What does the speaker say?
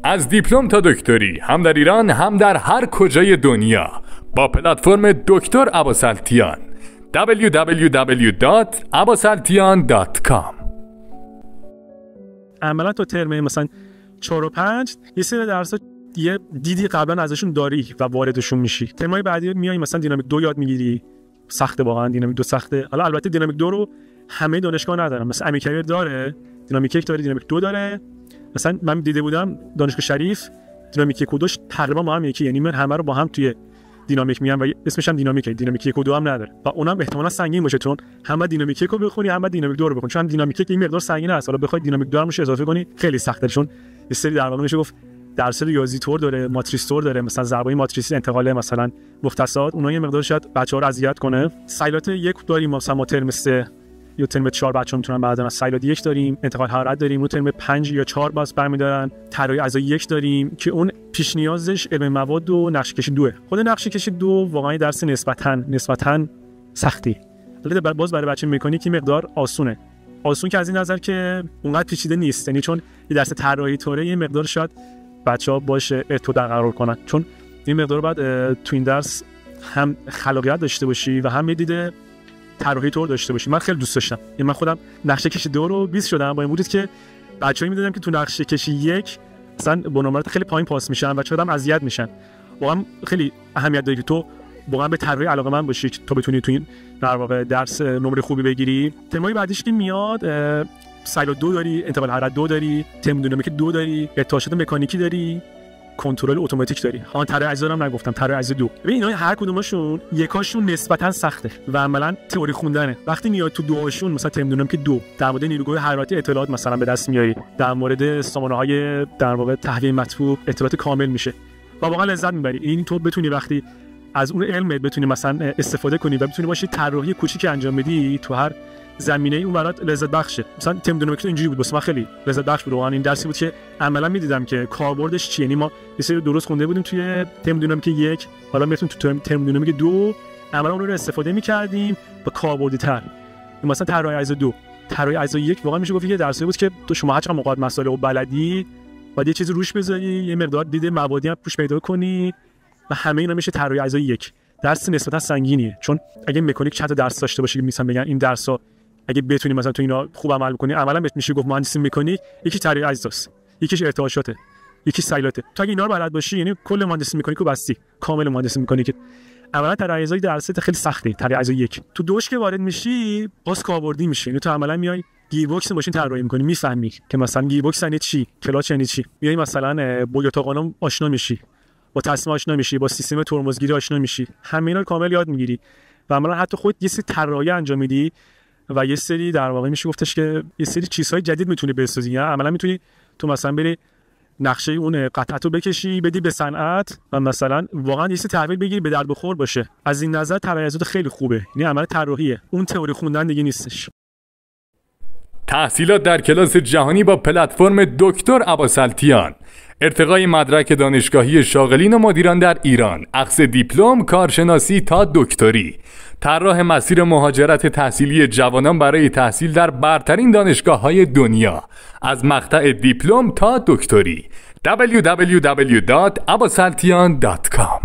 از دیپلم تا دکتری، هم در ایران هم در هر کجای دنیا، با پلتفرم دکتر عباس‌التیان. www.abbasaltian.com. عملا تو ترم مثلا 4 و 5 یه سری درس‌ها یه دیدی قبلا ازشون داری و واردشون میشی. ترمای بعدی میای مثلا دینامیک 2 یاد میگیری، سخته واقعا، دینامیک 2 سخته. حالا البته دینامیک 2 رو همه دانشگاه ندارن، مثلا امیکایر داره، دینامیک 1 داره، دینامیک 2 داره. مثلا من دیده بودم دانشگاه شریف دینامیک 1 و 2 تقریبا با هم یکی، یعنی من همه رو با هم توی دینامیک میام و اسمش هم دینامیکه، دینامیک 1 و 2 هم نداره و اونم احتمالاً سنگین باشه، چون هم دینامیک 1 رو بخونی هم دینامیک 2 رو بخونی، چون دینامیک 1 این مقدار سنگینه است، حالا بخوای دینامیک 2 هم روش اضافه کنی خیلی سخته، چون یه سری در واقع میشه گفت درس ریاضی طور داره، ماتریس طور داره، مثلا ضربه ماتریسی، انتقال مثلا مختصات، اونها یه مقدار شاید بچه‌ها رو اذیت کنه. سایلات 1 داریم مثلا ما ترم 3 یا ترم 4 بچه‌ها میتونن بعدا از سایلات 1 داریم، انتقال حرارت داریم، رو ترم 5 یا 4 باز برمی‌دارن. طراحی اعضای 1 داریم که اون پیش نیازش علم مواد و نقشه کشی 2. خود نقشه کشی 2 واقعا درس نسبتاً سختی، ولی باز برای بچه مکانیک مقدار آسون که از این نظر که اونقدر پیچیده نیست، یعنی چون یه درس طراحی طوره یه مقدار شاید بچه‌ها باشه ارتباط برقرار کنن، چون این مقدار بعد تو این درس هم خلاقیت داشته باشی و هم دیده طراحی طور داشته باشی. من خیلی دوست داشتم، یعنی من خودم نقشه کشی 2 رو 20 شدم با این بود که بچه‌ها می‌دیدم که تو نقشه کشی 1 مثلا با نمرات خیلی پایین پاس میشن، بچه‌ها هم اذیت میشن. واقعا خیلی اهمیت داره که تو واقعا به طراحی علاقه‌مند باشی که تو بتونی تو این در واقع درس نمره خوبی بگیری. ترمای بعدیش که میاد سایلو 2 داری، انتقال حرارت 2 داری، ترم دینامیک 2 داری، ارتعاشات مکانیکی داری، کنترل اتوماتیک داری. ها طراحی اجزا هم نگفتم، طراحی اجزا 2. ببین اینا هر کدومشون یکاشون نسبتاً سخته و عملاً تئوری خوندنه. وقتی میاد تو دوهاشون مثلا ترم دینامیک 2 در مورد نیروگاه حرارتی اطلاعات مثلا به دست میاری، در مورد سامانه‌های در واقع تهویه مطبوع اطلاعات کامل میشه و واقعا لذت میبری. این تو بتونی وقتی از اون علم بتونی مثلا استفاده کنی و بتونی باشی طراحی کوچیکی انجام بدی تو هر زمینه اون برات لذت بخشه. مثلا ترم دینامیک اینجوری بود، واسه من خیلی لذت بخش بود. واقعا این درسی بود که عملا میدیدم که کاربردش چیه. یعنی ما یه سری درست خونده بودیم توی ترم دینامیک 1، حالا میتونیم تو ترم دینامیک 2 عملا اون رو استفاده می‌کردیم با کاربردی‌تر. مثلا طراحی اجزا 2، طراحی اجزا 1 واقعا میشه گفت که درسی بود که تو شما هر چقدر موقعات مسائل و بلدی بعد یه چیزی روش بذاری، یه مقدار دیده موادی هم روش پیدا کنی و همه اینا میشه طراحی اجزا 1. درس نسبتا سنگینیه، چون اگه مکانیک چند تا درس داشته باشی که مثلا بگن این درس‌ها اگه بتونی مثلا تو اینا خوب عمل کنی، عملا بهت میشه گفت مهندسی مکانیک یکی طراحی اجزاست، یکیش ارتعاشاته، یکی سایلاته. تو اگه اینا رو بلد باشی یعنی کل مهندسی مکانیک رو بستی، کامل مهندسی مکانیک. عملا طراحی اجزای درس خیلی سخته، طراحی اجزا 1. تو دوش که وارد میشی باز کاربردی میشه، یعنی تو عملا میای گیربکس ماشین طراحی می‌کنی، میفهمی که مثلا گیربکس یعنی چی، کلاچ یعنی چی، میای مثلا با یوتاقانم آشنا میشی، با تصمیم آشنا میشی، با سیستم ترمزگیری آشنا میشی، همه اینا رو کامل یاد میگیری و عملا حتی خود یه سری طراحی انجام میدی و یه سری در واقع میشه گفتش که یه سری چیزهای جدید میتونی بسازی. یعنی عملا میتونی تو مثلا بری نقشه اون قطعه‌تو بکشی بدی به صنعت و مثلا واقعا یه سری تحویل بگیری به درد بخور باشه. از این نظر طراحی اجزا خیلی خوبه، یعنی عمل طراحیه، اون تئوری خوندن دیگه نیستش. تحصیلات در کلاس جهانی با پلتفرم دکتر عباس‌التیان، ارتقای مدرک دانشگاهی شاغلین و مدیران در ایران، اخذ دیپلم، کارشناسی تا دکتری، طراح مسیر مهاجرت تحصیلی جوانان برای تحصیل در برترین دانشگاه‌های دنیا، از مقطع دیپلم تا دکتری. www.abbasaltian.com